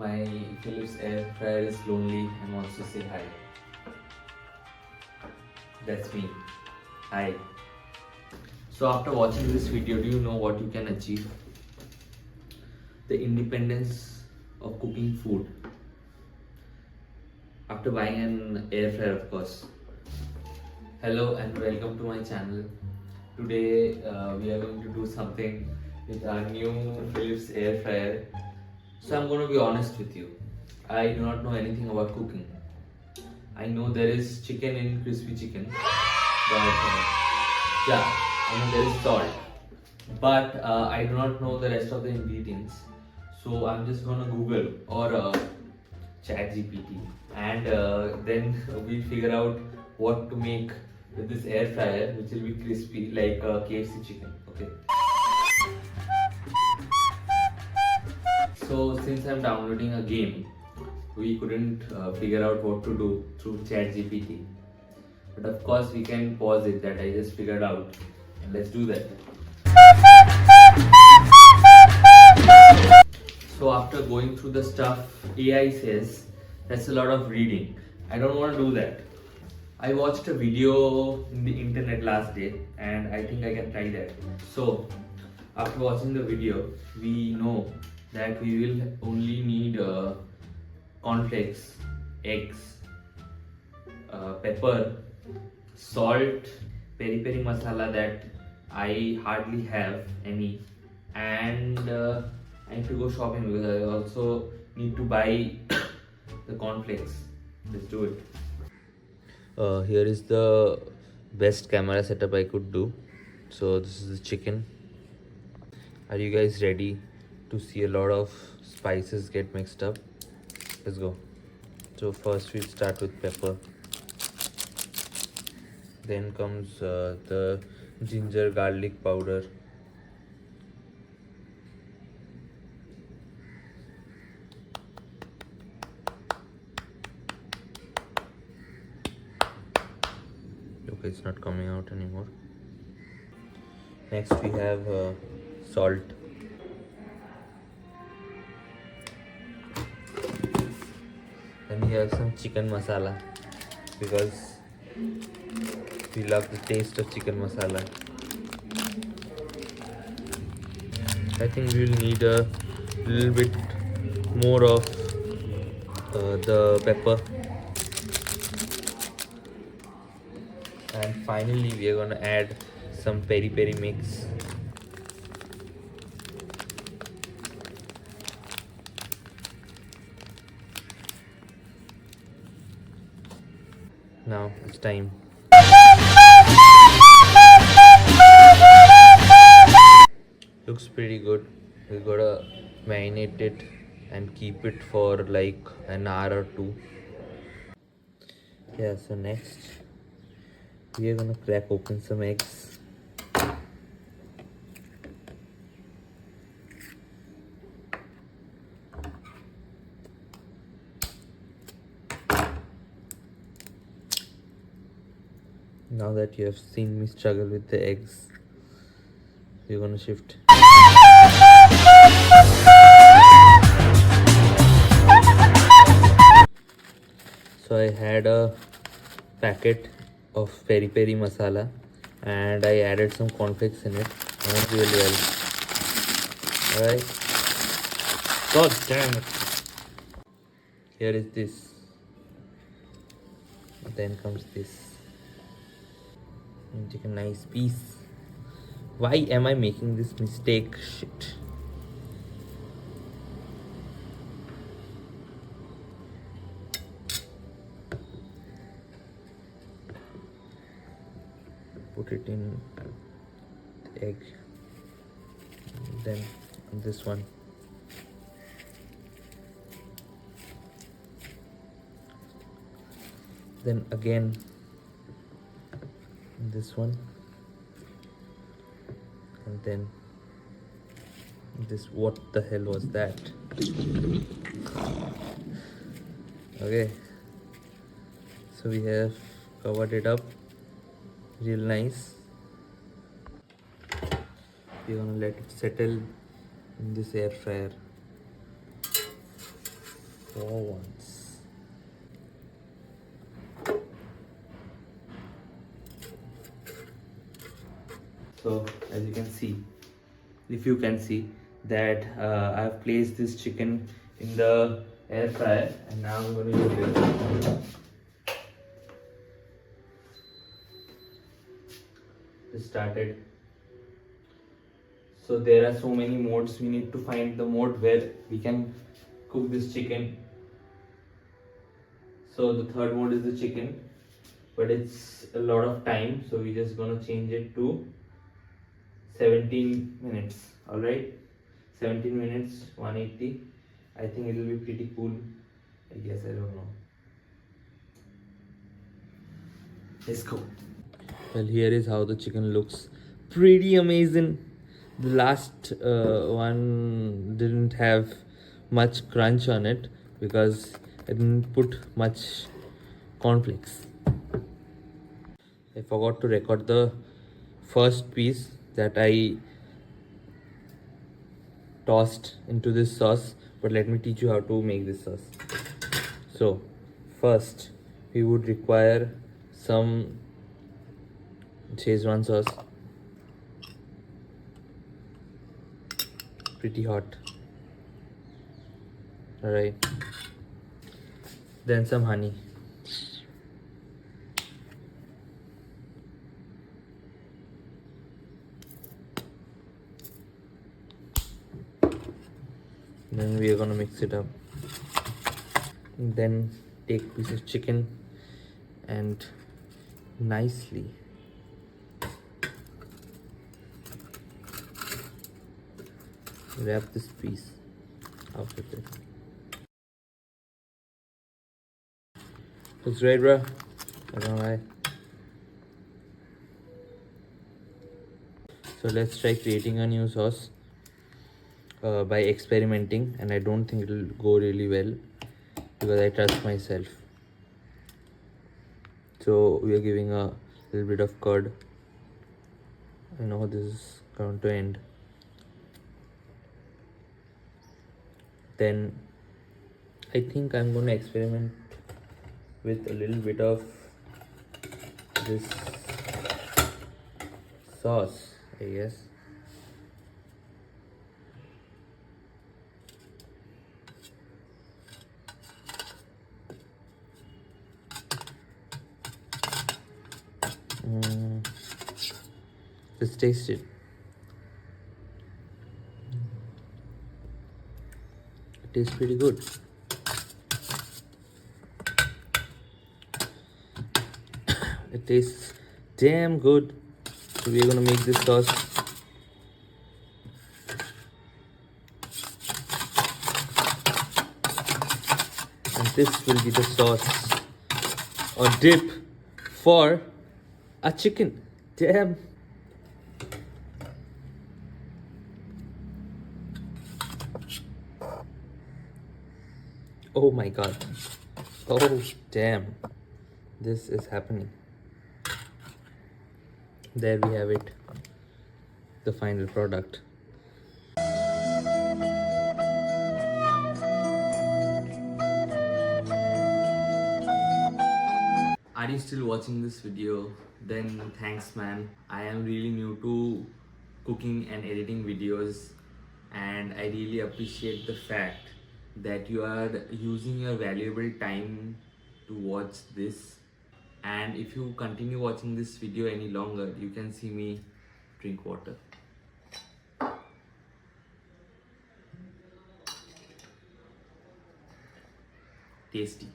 My Philips air fryer is lonely and wants to say hi. That's me. Hi. So after watching this video, do you know what you can achieve? The independence of cooking food. After buying an air fryer, of course. Hello and welcome to my channel. Today we are going to do something with our new Philips air fryer. So I'm going to be honest with you. I do not know anything about cooking. I know there is chicken in crispy chicken, but yeah, I know there is salt. But I do not know the rest of the ingredients. So I'm just gonna Google or chat GPT, and then we'll figure out what to make with this air fryer, which will be crispy like KFC chicken. Okay. So since I'm downloading a game, we couldn't figure out what to do through ChatGPT. But of course we can pause it that I just figured out, and let's do that. So after going through the stuff, AI says that's a lot of reading. I don't want to do that. I watched a video in the internet last day and I think I can try that. So after watching the video, we know that we will only need cornflakes, eggs, pepper, salt, peri masala that I hardly have any, and I need to go shopping because I also need to buy the cornflakes. Let's do it. Here is the best camera setup I could do. So this is the chicken. Are you guys ready to see a lot of spices get mixed up? Let's go. So first we start with pepper. Then comes the ginger garlic powder. Okay, it's not coming out anymore. Next we have salt. Then we have some chicken masala because we love the taste of chicken masala. I think we will need a little bit more of the pepper. And finally we are going to add some peri mix. Now it's time. Looks pretty good. We gotta marinate it and keep it for like an hour or two. Yeah, so next we are gonna crack open some eggs. Now that you have seen me struggle with the eggs, we're gonna shift. So I had a packet of peri masala and I added some cornflakes in it. And went really well. Alright. God damn it. Here is this. Then comes this. And take a nice piece. Why am I making this mistake? Shit. Put it in the egg. Then this one. Then again this one. And then this. What the hell was that? Okay, so we have covered it up real nice. We're gonna let it settle in this air fryer. raw ones. So as you can see, if you can see that I have placed this chicken in the air fryer, and now I'm going to use it. It started. So there are so many modes. We need to find the mode where we can cook this chicken. So the third mode is the chicken, but it's a lot of time, so we're just gonna change it to 17 minutes. All right, 17 minutes, 180. I think it will be pretty cool. I guess, I don't know. Let's go. Well, here is how the chicken looks. Pretty amazing. The last one didn't have much crunch on it because I didn't put much cornflakes. I forgot to record the first piece that I tossed into this sauce, but let me teach you how to make this sauce. So first we would require some Schezwan sauce, pretty hot. Alright, then some honey, then we are gonna mix it up. And then take piece of chicken and nicely wrap this piece up with it. Looks great, bro. I don't know why. So let's try creating a new sauce by experimenting, and I don't think it'll go really well because I trust myself. So we are giving a little bit of curd. I know this is going to end. Then I think I'm going to experiment with a little bit of this sauce, I guess. Just taste it. It tastes pretty good. It tastes damn good. So we're gonna make this sauce. And this will be the sauce or dip for a chicken. Damn. Oh my god. Oh damn. This is happening. There we have it. The final product. Are you still watching this video? Then thanks, man. I am really new to cooking and editing videos, and I really appreciate the fact that you are using your valuable time to watch this. And if you continue watching this video any longer, you can see me drink water. Tasty.